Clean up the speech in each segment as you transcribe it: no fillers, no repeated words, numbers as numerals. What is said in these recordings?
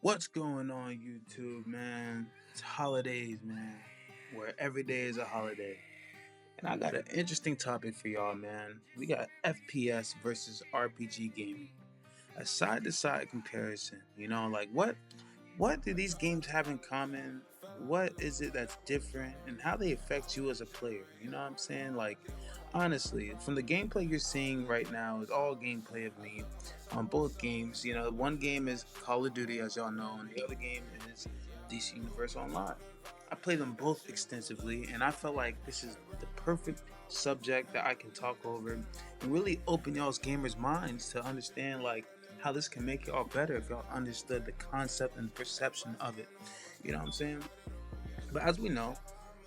What's going on YouTube, man? It's holidays, man. Where every day is a holiday. And I got an interesting topic for y'all, man. We got FPS versus RPG gaming. A side to side comparison. Like what do these games have in common? What is it that's different and how they affect you as a player? You know what I'm saying? Like, honestly, from the gameplay you're seeing right now is all gameplay of me on both games. One game is Call of Duty, as y'all know, and the other game is DC Universe Online. I play them both extensively, and I felt like this is the perfect subject that I can talk over and really open y'all's gamers' minds to understand like how this can make y'all better if y'all understood the concept and perception of it. You know what I'm saying? But as we know,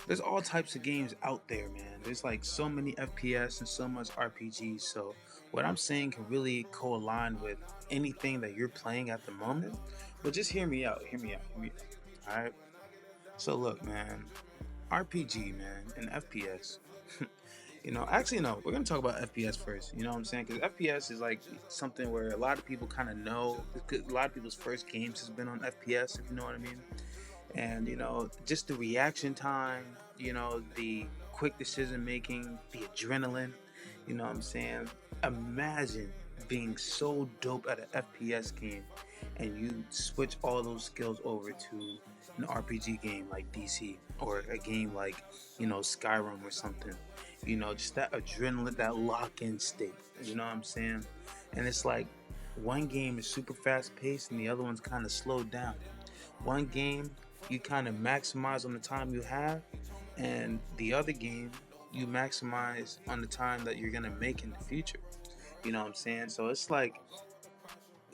there's all types of games out there, man. There's like so many FPS and so much RPGs. So what I'm saying can really co-align with anything that you're playing at the moment. But just hear me out. Hear me out. Hear me out. All right. So look, man. RPG, man, and FPS. Actually, no, we're gonna talk about FPS first. You know what I'm saying? Because FPS is like something where a lot of people kind of know. A lot of people's first games has been on FPS, if you know what I mean. And just the reaction time, the quick decision making, the adrenaline. You know what I'm saying? Imagine being so dope at an FPS game, and you switch all those skills over to an RPG game like DC or a game like Skyrim or something. Just that adrenaline, that lock-in state. You know what I'm saying? And it's like one game is super fast paced and the other one's kind of slowed down. One game you kind of maximize on the time you have, and the other game you maximize on the time that you're gonna make in the future. You know what I'm saying? So it's like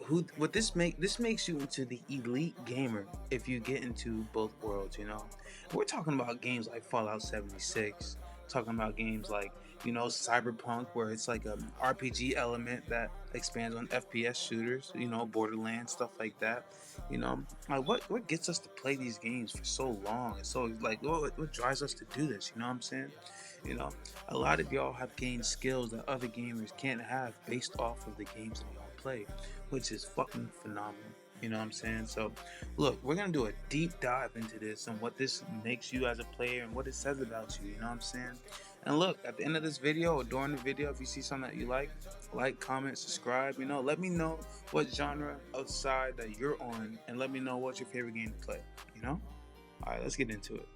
who what this makes you into the elite gamer if you get into both worlds. We're talking about games like Fallout 76, talking about games like Cyberpunk, where it's like a RPG element that expands on FPS shooters, Borderlands, stuff like that. Like what gets us to play these games for so long, and so like what drives us to do this, you know what I'm saying? you know a lot of y'all have gained skills that other gamers can't have based off of the games that y'all play, which is fucking phenomenal. You know what I'm saying? So, look, we're gonna do a deep dive into this and what this makes you as a player and what it says about you. You know what I'm saying? And look, at the end of this video or during the video, if you see something that you like, comment, subscribe. Let me know what genre of side that you're on, and let me know what's your favorite game to play. All right, let's get into it.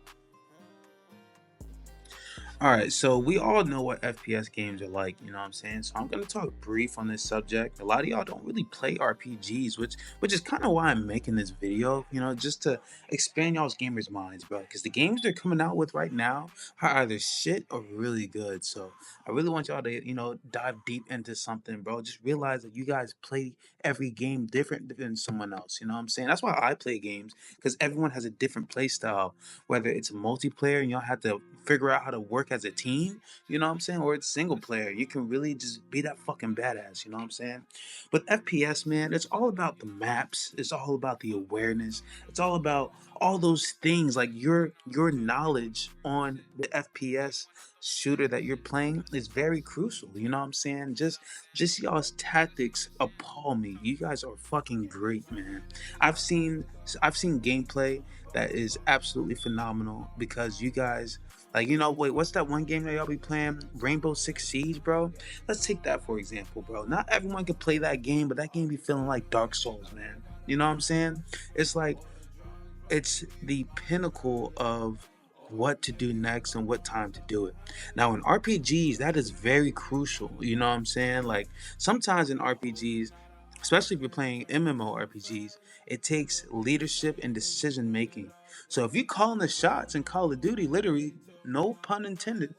All right, so we all know what FPS games are like, you know what I'm saying? So I'm gonna talk brief on this subject. A lot of y'all don't really play RPGs, which is kind of why I'm making this video, just to expand y'all's gamers' minds, bro. Because the games they're coming out with right now are either shit or really good. So I really want y'all to, dive deep into something, bro. Just realize that you guys play every game different than someone else. You know what I'm saying? That's why I play games, because everyone has a different play style, whether it's multiplayer and y'all have to figure out how to work as a team, you know what I'm saying, or it's single player. You can really just be that fucking badass, you know what I'm saying? But FPS, man, it's all about the maps, it's all about the awareness, it's all about all those things. Like your knowledge on the FPS shooter that you're playing is very crucial, you know what I'm saying? Just y'all's tactics appall me. You guys are fucking great, man. I've seen gameplay that is absolutely phenomenal because you guys, like, wait, what's that one game that y'all be playing? Rainbow Six Siege, bro? Let's take that for example, bro. Not everyone can play that game, but that game be feeling like Dark Souls, man. You know what I'm saying? It's like, it's the pinnacle of what to do next and what time to do it. Now in RPGs, that is very crucial. You know what I'm saying? Like sometimes in RPGs, especially if you're playing MMORPGs, it takes leadership and decision making. So if you're calling the shots in Call of Duty, literally, no pun intended,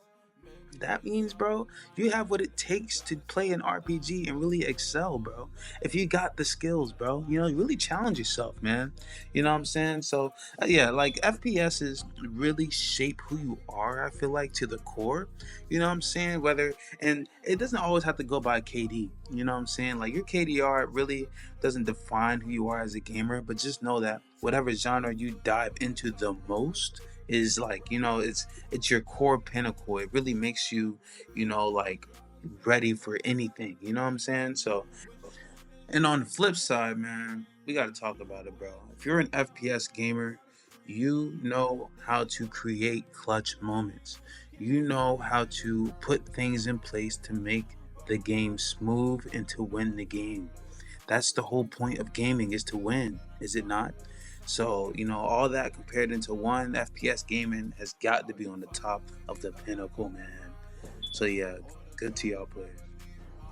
that means, bro, you have what it takes to play an RPG and really excel, bro. If you got the skills, bro, you really challenge yourself, man. You know what I'm saying? So, yeah, like FPSs really shape who you are, I feel like, to the core. You know what I'm saying? And it doesn't always have to go by KD. You know what I'm saying? Like, your KDR really doesn't define who you are as a gamer, but just know that whatever genre you dive into the most is like, it's your core pinnacle. It really makes you, like, ready for anything. You know what I'm saying? So, and on the flip side, man, we got to talk about it, bro. If you're an FPS gamer, you know how to create clutch moments. You know how to put things in place to make the game smooth and to win the game. That's the whole point of gaming, is to win, is it not? So, all that compared into one, FPS gaming has got to be on the top of the pinnacle, man. So yeah, good to y'all players.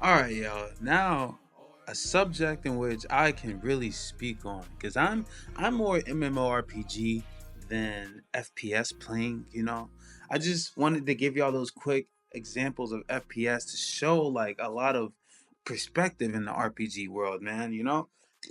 All right, y'all. Now, a subject in which I can really speak on, because I'm more MMORPG than FPS playing. I just wanted to give y'all those quick examples of FPS to show like a lot of perspective in the RPG world, man.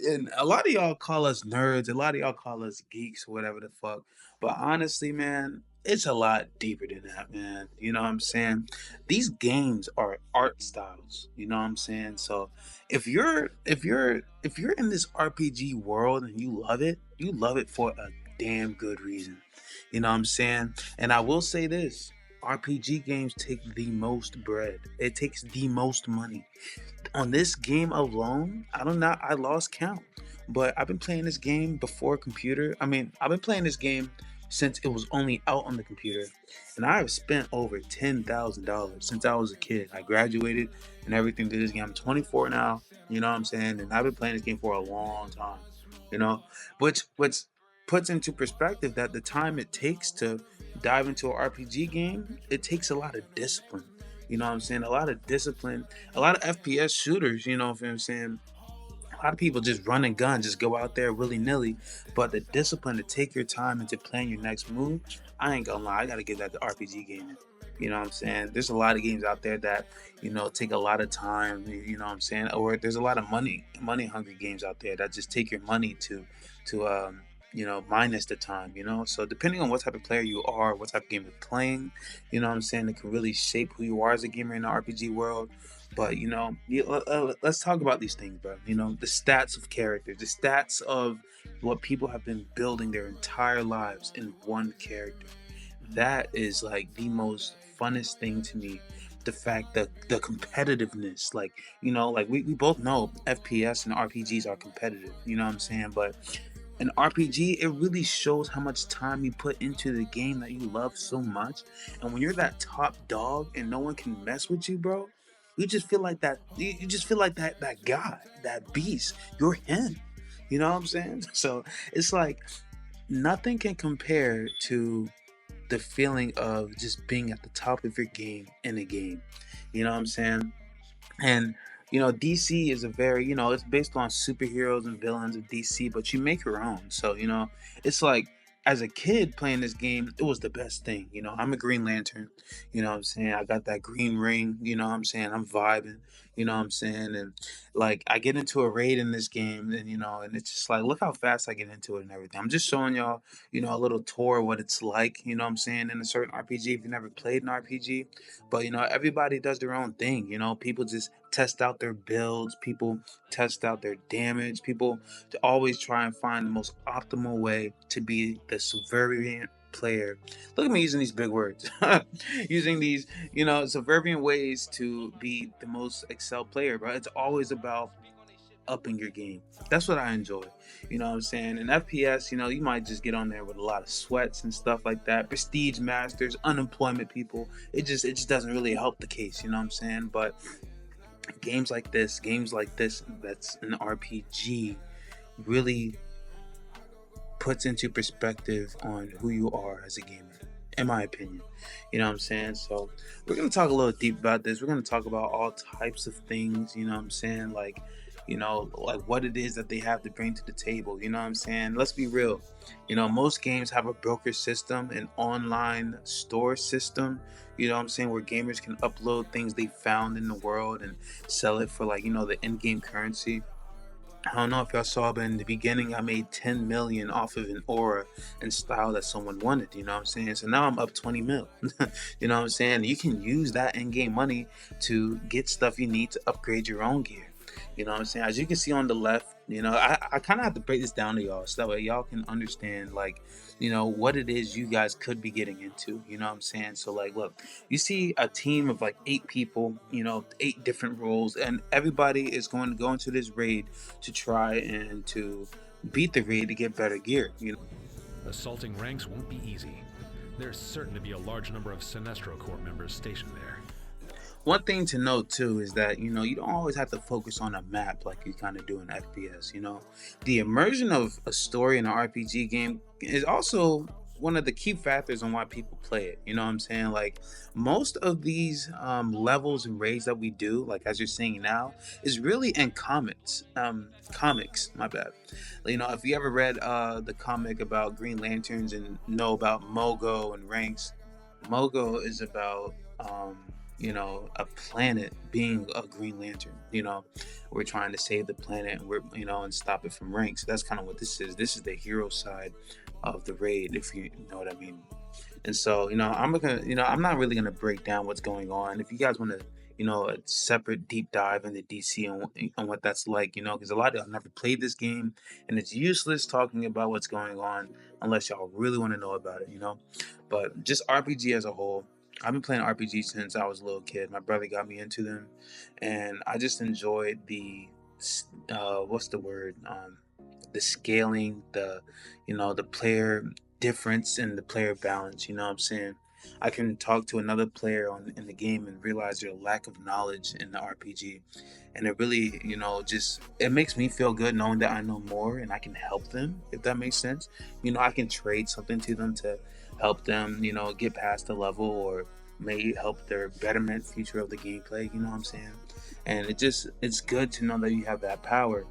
And a lot of y'all call us nerds, a lot of y'all call us geeks, whatever the fuck. But honestly, man, it's a lot deeper than that, man. You know what I'm saying? These games are art styles, you know what I'm saying? So if you're in this RPG world and you love it for a damn good reason. You know what I'm saying? And I will say this, RPG games take the most bread. It takes the most money. On this game alone, I don't know, I lost count. But I've been playing this game before computer. I mean, I've been playing this game since it was only out on the computer. And I've spent over $10,000 since I was a kid. I graduated and everything to this game. I'm 24 now, you know what I'm saying? And I've been playing this game for a long time, you know? Which puts into perspective that the time it takes to dive into an RPG game, it takes a lot of discipline. You know what I'm saying? A lot of discipline. A lot of FPS shooters, you know what I'm saying? A lot of people just run and gun, just go out there willy nilly. But the discipline to take your time into playing your next move, I ain't gonna lie, I gotta give that to RPG gaming. You know what I'm saying? There's a lot of games out there that, take a lot of time, you know what I'm saying? Or there's a lot of money hungry games out there that just take your money to minus the time, So depending on what type of player you are, what type of game you're playing, you know what I'm saying, it can really shape who you are as a gamer in the RPG world. But let's talk about these things, bro. The stats of characters, the stats of what people have been building their entire lives in one character. That is like the most funnest thing to me. The fact that the competitiveness, like we both know FPS and RPGs are competitive, you know what I'm saying? But an RPG, it really shows how much time you put into the game that you love so much. And when you're that top dog and no one can mess with you, bro, you just feel like that. You just feel like that guy, that beast. You're him. You know what I'm saying? So it's like nothing can compare to the feeling of just being at the top of your game in a game. You know what I'm saying? And DC is a very, it's based on superheroes and villains of DC, but you make your own. So it's like, as a kid playing this game, it was the best thing. I'm a Green Lantern. You know what I'm saying? I got that green ring. You know what I'm saying? I'm vibing. You know what I'm saying? And like, I get into a raid in this game, and and it's just like, look how fast I get into it and everything. I'm just showing y'all, a little tour of what it's like. You know what I'm saying? In a certain RPG, if you never played an RPG, but everybody does their own thing. People just test out their builds. People test out their damage. People to always try and find the most optimal way to be the subservient player. Look at me using these big words. Using these, subservient ways to be the most excel player, bro. It's always about upping your game. That's what I enjoy. You know what I'm saying? In FPS, you might just get on there with a lot of sweats and stuff like that. Prestige masters, unemployment people. It just doesn't really help the case, you know what I'm saying? But games like this, that's an RPG, really puts into perspective on who you are as a gamer, in my opinion. You know what I'm saying? So we're gonna talk a little deep about this. We're gonna talk about all types of things, you know what I'm saying? Like what it is that they have to bring to the table, you know what I'm saying? Let's be real. Most games have a broker system, an online store system, you know what I'm saying, where gamers can upload things they found in the world and sell it for the in-game currency. I don't know if y'all saw, but in the beginning, I made 10 million off of an aura and style that someone wanted. You know what I'm saying? So now I'm up 20 mil. You know what I'm saying? You can use that in-game money to get stuff you need to upgrade your own gear. You know what I'm saying? As you can see on the left, I kind of have to break this down to y'all so that way y'all can understand, like, what it is you guys could be getting into. You know what I'm saying? So, like, look, you see a team of like 8 people, 8 different roles, and everybody is going to go into this raid to try and to beat the raid to get better gear. Assaulting ranks won't be easy. There's certain to be a large number of Sinestro Corps members stationed there. One thing to note too is that you don't always have to focus on a map like you kind of do in FPS. The immersion of a story in an RPG game is also one of the key factors on why people play it. You know what I'm saying? Like, most of these levels and raids that we do, like as you're seeing now, is really in comics. My bad. If you ever read the comic about Green Lanterns and know about Mogo and ranks, Mogo is about a planet being a Green Lantern. We're trying to save the planet, and and stop it from ranks. That's kind of what this is. This is the hero side of the raid, if you know what I mean. And so, I'm not really gonna break down what's going on. If you guys want to, a separate deep dive into DC and what that's like, because a lot of y'all never played this game, and it's useless talking about what's going on unless y'all really want to know about it. But just RPG as a whole, I've been playing RPG since I was a little kid. My brother got me into them, and I just enjoyed what's the word? The scaling, the player difference and the player balance. You know what I'm saying? I can talk to another player in the game and realize their lack of knowledge in the RPG, and it really, just it makes me feel good knowing that I know more and I can help them, if that makes sense. I can trade something to them to help them, get past the level, or may help their betterment future of the gameplay. You know what I'm saying? And it's good to know that you have that power.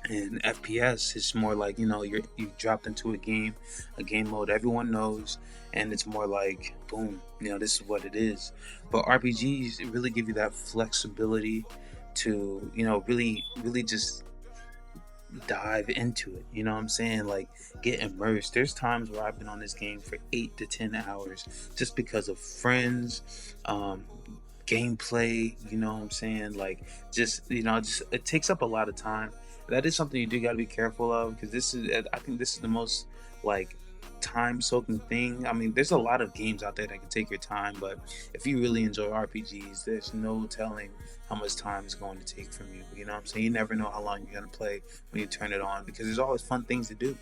And FPS is more like, you dropped into a game mode everyone knows, and it's more like, boom, this is what it is. But RPGs really give you that flexibility to, really just dive into it. You know what I'm saying? Like, get immersed. There's times where I've been on this game for 8 to 10 hours just because of friends, gameplay. You know what I'm saying? Like, just it takes up a lot of time. That is something you do got to be careful of, because I think this is the most, like, time soaking thing. I mean, there's a lot of games out there that can take your time, but if you really enjoy RPGs, there's no telling how much time it's going to take from you. You know what I'm saying? You never know how long you're going to play when you turn it on, because there's always fun things to do.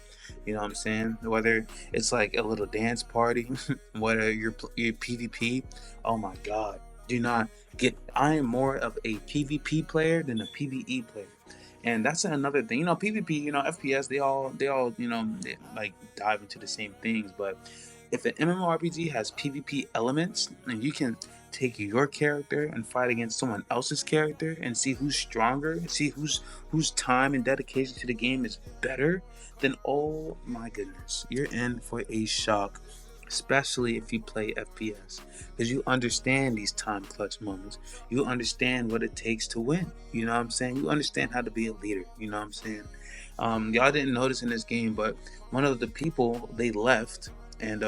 You know what I'm saying? Whether it's like a little dance party, whether you're PvP. Oh my God. I am more of a PvP player than a PvE player. And that's another thing. PvP, FPS, they like dive into the same things. But if an MMORPG has PvP elements, and you can take your character and fight against someone else's character and see who's stronger, see whose time and dedication to the game is better, then oh my goodness, you're in for a shock. Especially if you play FPS, because you understand these time clutch moments. You understand what it takes to win. You know what I'm saying? You understand how to be a leader. You know what I'm saying? Y'all didn't notice in this game, but one of the people, they left, and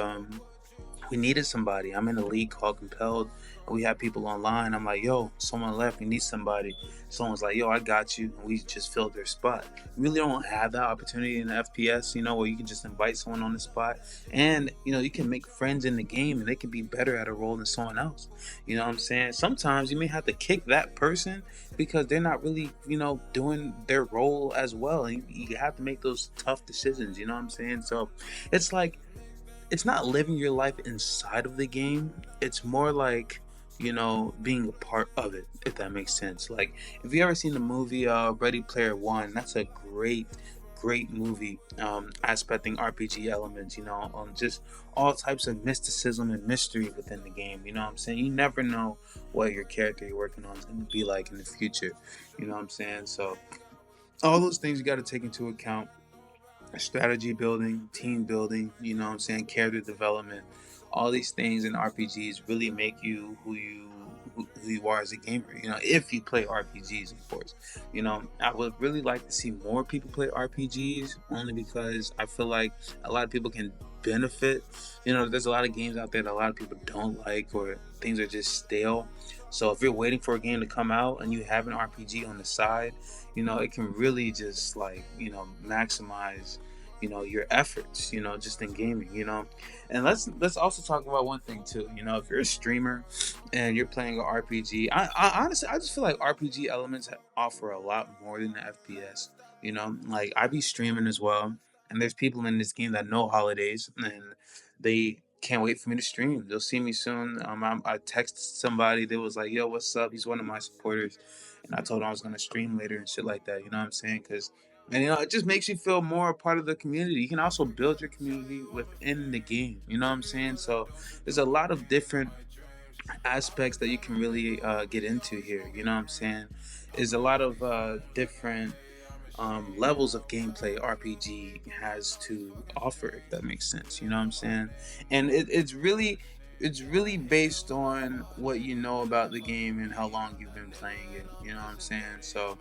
we needed somebody. I'm in a league called Compelled, and we have people online. I'm like, yo, someone left. We need somebody. Someone's like, yo, I got you. And we just filled their spot. We really don't have that opportunity in the FPS, where you can just invite someone on the spot. And, you can make friends in the game, and they can be better at a role than someone else. You know what I'm saying? Sometimes you may have to kick that person because they're not really, doing their role as well. And you have to make those tough decisions. You know what I'm saying? So it's like, it's not living your life inside of the game. It's more like, being a part of it, if that makes sense. Like, if you ever seen the movie Ready Player One, that's a great movie, aspecting RPG elements, just all types of mysticism and mystery within the game. You know what I'm saying? You never know what your character you're working on is going to be like in the future. You know what I'm saying? So all those things you got to take into account. Strategy building, team building, character development. All these things in RPGs really make you who you are as a gamer. If you play RPGs, of course. I would really like to see more people play RPGs, only because I feel like a lot of people can benefit. You know, there's a lot of games out there that a lot of people don't like, or things are just stale. So if you're waiting for a game to come out and you have an RPG on the side, you know, it can really just like, you know, maximize, you know, your efforts, you know, just in gaming, you know. And let's also talk about one thing too. You know, if you're a streamer and you're playing an RPG, I honestly I just feel like RPG elements offer a lot more than the FPS. You know, like I be streaming as well, and there's people in this game that know holidays, and they can't wait for me to stream. They'll see me soon. I texted somebody. They was like, "Yo, what's up?" He's one of my supporters, and I told him I was gonna stream later and shit like that. You know what I'm saying? Because and you know, it just makes you feel more a part of the community. You can also build your community within the game. You know what I'm saying? So there's a lot of different aspects that you can really get into here. You know what I'm saying? There's a lot of different levels of gameplay RPG has to offer, if that makes sense. You know what I'm saying? And it's really based on what you know about the game and how long you've been playing it. You know what I'm saying? So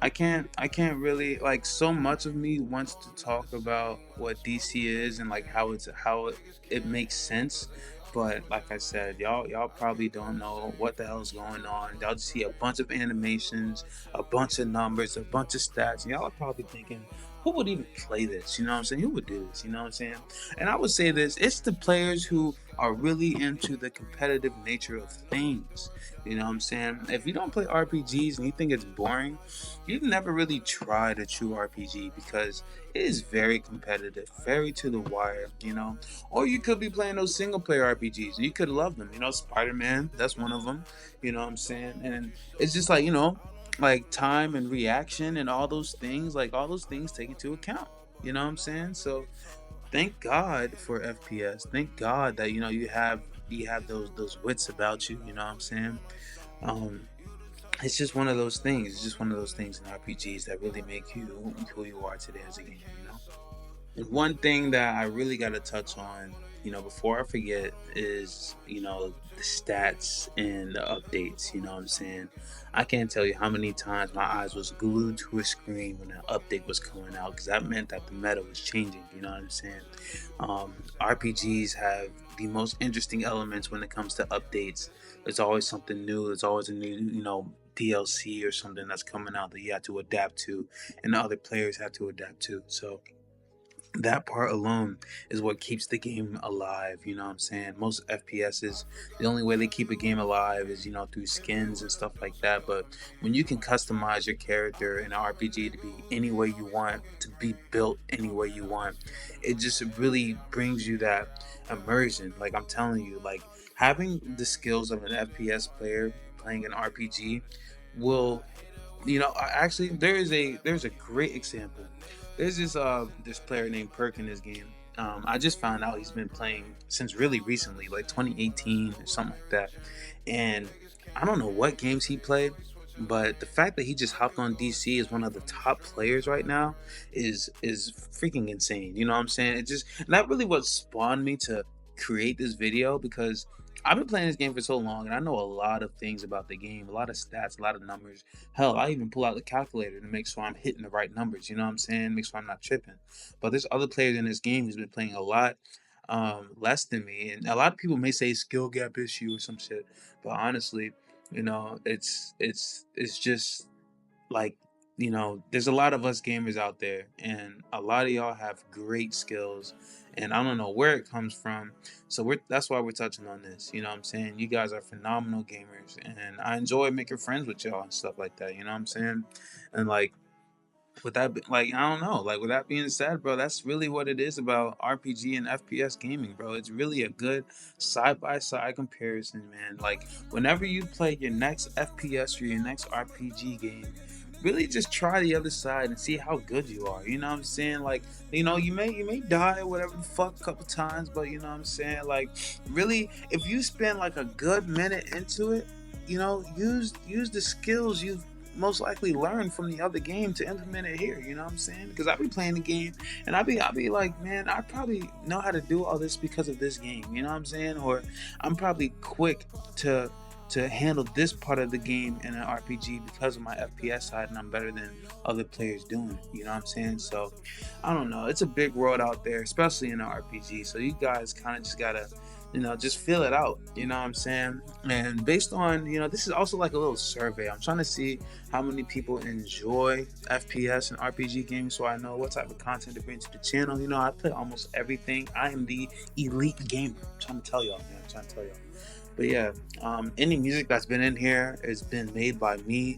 I can't really like, so much of me wants to talk about what DC is and like how it makes sense. But like I said, y'all probably don't know what the hell's going on. Y'all just see a bunch of animations, a bunch of numbers, a bunch of stats, and y'all are probably thinking, who would even play this? You know what I'm saying? Who would do this? You know what I'm saying? And I would say this: it's the players who are really into the competitive nature of things. You know what I'm saying? If you don't play RPGs and you think it's boring, you've never really tried a true RPG, because it is very competitive, very to the wire. You know, or you could be playing those single player RPGs and you could love them. You know, Spider Man, that's one of them. You know what I'm saying? And it's just like, you know, like time and reaction and all those things, like all those things take into account. You know what I'm saying? So thank God for FPS. Thank God that, you know, you have those wits about you. You know what I'm saying? Um, it's just one of those things. It's just one of those things in RPGs that really make you who you are today as a gamer. You know. And one thing that I really got to touch on, you know, before I forget, is, you know, the stats and the updates. You know what I'm saying? I can't tell you how many times my eyes was glued to a screen when an update was coming out, because that meant that the meta was changing. You know what I'm saying? RPGs have the most interesting elements when it comes to updates. There's always something new. There's always a new, you know, DLC or something that's coming out that you have to adapt to, and the other players have to adapt to. So that part alone is what keeps the game alive. You know what I'm saying? Most FPSs, the only way they keep a game alive is, you know, through skins and stuff like that. But when you can customize your character in an RPG to be any way you want, to be built any way you want, it just really brings you that immersion. Like I'm telling you, like having the skills of an FPS player playing an RPG will, you know, actually there's a great example. There's this player named Perk in this game. I just found out he's been playing since really recently, like 2018 or something like that. And I don't know what games he played, but the fact that he just hopped on DC as one of the top players right now is freaking insane. You know what I'm saying? It just, and that really what spawned me to create this video, because I've been playing this game for so long and I know a lot of things about the game, a lot of stats, a lot of numbers. Hell, I even pull out the calculator to make sure I'm hitting the right numbers. You know what I'm saying? Make sure I'm not tripping. But there's other players in this game who's been playing a lot less than me, and a lot of people may say skill gap issue or some shit. But honestly, you know, it's just like, you know, there's a lot of us gamers out there, and a lot of y'all have great skills, and I don't know where it comes from. So that's why we're touching on this. You know what I'm saying? You guys are phenomenal gamers, and I enjoy making friends with y'all and stuff like that. You know what I'm saying? And like, with that, like, I don't know, like with that being said, bro, that's really what it is about RPG and FPS gaming, bro. It's really a good side by side comparison, man. Like whenever you play your next FPS or your next RPG game, really just try the other side and see how good you are. You know what I'm saying? Like, you know, you may die or whatever the fuck a couple times, but you know what I'm saying? Like, really, if you spend like a good minute into it, you know, use the skills you've most likely learned from the other game to implement it here. You know what I'm saying? Because I be playing the game and I be like, man, I probably know how to do all this because of this game. You know what I'm saying? Or I'm probably quick to to handle this part of the game in an RPG because of my FPS side, and I'm better than other players doing it. You know what I'm saying? So I don't know. It's a big world out there, especially in an RPG. So you guys kind of just gotta, just feel it out. You know what I'm saying? And based on, this is also like a little survey. I'm trying to see how many people enjoy FPS and RPG games, so I know what type of content to bring to the channel. I play almost everything. I am the elite gamer. I'm trying to tell y'all, man. I'm trying to tell y'all. But yeah, any music that's been in here has been made by me,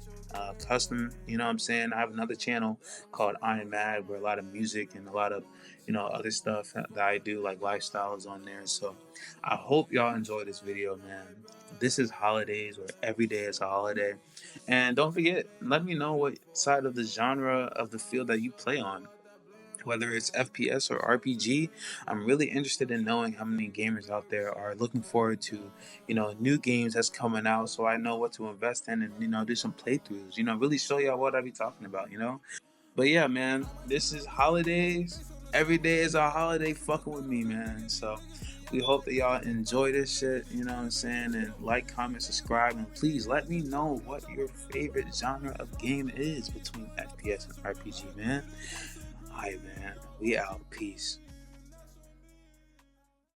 custom. You know what I'm saying? I have another channel called Iamadd where a lot of music and a lot of, other stuff that I do, like lifestyles on there. So I hope y'all enjoy this video, man. This is holidays where every day is a holiday. And don't forget, let me know what side of the genre of the field that you play on, whether it's FPS or RPG. I'm really interested in knowing how many gamers out there are looking forward to, new games that's coming out, so I know what to invest in and, do some playthroughs, really show y'all what I be talking about. But yeah, man, this is holidays. Every day is a holiday fucking with me, man. So we hope that y'all enjoy this shit, you know what I'm saying? And like, comment, subscribe, and please let me know what your favorite genre of game is between FPS and RPG, man. Alright, man. We out. Peace.